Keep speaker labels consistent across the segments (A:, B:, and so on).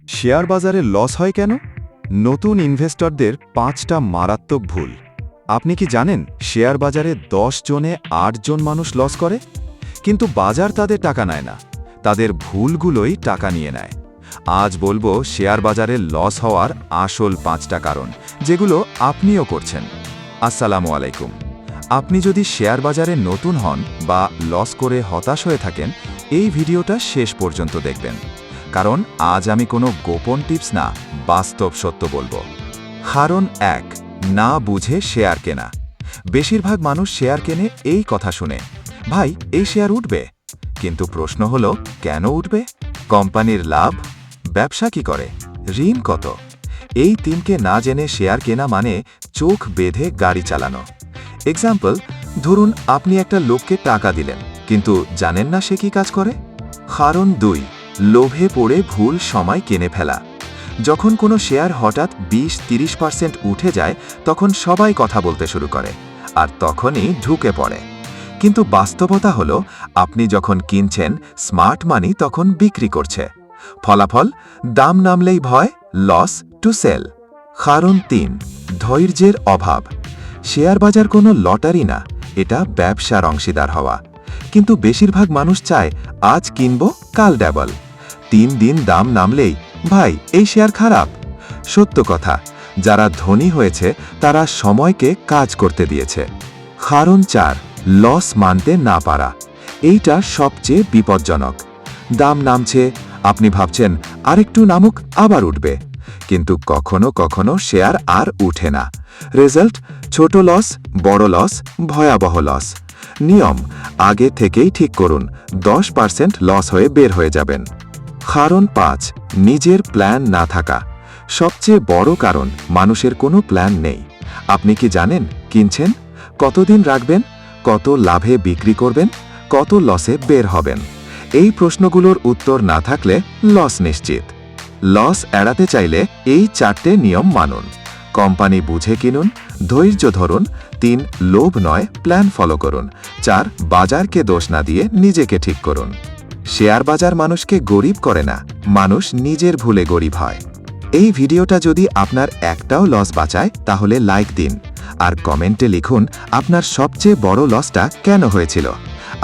A: Share বাজারে loss হয় কেন? নতুন ইনভেস্টরদের 5টা মারাত্মক ভুল। আপনি কি জানেন শেয়ার বাজারে 10 জনে 8 জন মানুষ লস করে? কিন্তু বাজার তাদের টাকা নেয় না, তাদের ভুলগুলোই টাকা নিয়ে নেয়। আজ বলবো শেয়ার বাজারে লস হওয়ার আসল 5টা কারণ, যেগুলো আপনিও করছেন। আসসালামু আলাইকুম। আপনি যদি শেয়ার বাজারে নতুন হন বা লস করে হতাশ হয়ে থাকেন, এই ভিডিওটা শেষ পর্যন্ত দেখবেন, কারণ আজ আমি কোনো গোপন টিপস না, বাস্তব সত্য বলবো। কারণ 1, না বুঝে শেয়ার কেনা। বেশিরভাগ মানুষ শেয়ার কেনে এই কথা শুনে, ভাই এই শেয়ার উঠবে। কিন্তু প্রশ্ন হলো, কেন উঠবে? কোম্পানির লাভ? ব্যবসা কি করে? ঋণ কত? এই 3কে না জেনে শেয়ার কেনা মানে চোখ বেঁধে গাড়ি চালানো। এক্সাম্পল, ধরুন আপনি একটা লোককে টাকা দিলেন, কিন্তু জানেন না সে কি কাজ করে। কারণ 2, লোভে পড়ে ভুল সময় কিনে ফেলা। যখন কোনো শেয়ার হঠাৎ 20-30% উঠে যায়, তখন সবাই কথা বলতে শুরু করে, আর তখনই ঢুকে পড়ে। কিন্তু বাস্তবতা হলো, আপনি যখন কিনছেন, স্মার্ট মানি তখন বিক্রি করছে। ফলাফল, দাম নামলেই ভয়, লস টু সেল। কারণ 3, ধৈর্যের অভাব। শেয়ার বাজার কোনো লটারি না, এটা ব্যবসার অংশীদার হওয়া। কিন্তু বেশিরভাগ মানুষ চায় আজ কিনবো, কাল ডাবল। 3 দিন দাম নামলেই, ভাই এই শেয়ার খারাপ। সত্য কথা, যারা ধনী হয়েছে তারা সময়কে কাজ করতে দিয়েছে। কারণ 4, লস মানতে না পারা। এইটা সবচেয়ে বিপজ্জনক। দাম নামছে, আপনি ভাবছেন আরেকটু নামুক, আবার উঠবে। কিন্তু কখনো কখনো শেয়ার আর উঠে না। রেজাল্ট, ছোট লস, বড় লস, ভয়াবহ লস। নিয়ম, আগে থেকেই ঠিক করুন, 10% লস হয়ে বের হয়ে যাবেন। কারণ 5, নিজের প্ল্যান না থাকা। সবচেয়ে বড় কারণ, মানুষের কোনো প্ল্যান নেই। আপনি কি জানেন কিনছেন, কতদিন রাখবেন, কত লাভে বিক্রি করবেন, কত লসে বের হবেন? এই প্রশ্নগুলোর উত্তর না থাকলে লস নিশ্চিত। লস এড়াতে চাইলে এই 4টে নিয়ম মানুন। কোম্পানি বুঝে কিনুন, ধৈর্য ধরুন। 3, লোভ নয়, প্ল্যান ফলো করুন। 4, বাজারকে দোষ না দিয়ে নিজেকে ঠিক করুন। শেয়ার বাজার মানুষকে গরিব করে না, মানুষ নিজের ভুলে গরিব হয়। এই ভিডিওটা যদি আপনার একটাও লস বাঁচায়, তাহলে লাইক দিন, আর কমেন্টে লিখুন আপনার সবচেয়ে বড় লসটা কেন হয়েছিল।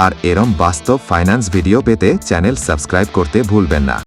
A: আর এরম বাস্তব ফাইন্যান্স ভিডিও পেতে চ্যানেল সাবস্ক্রাইব করতে ভুলবেন না।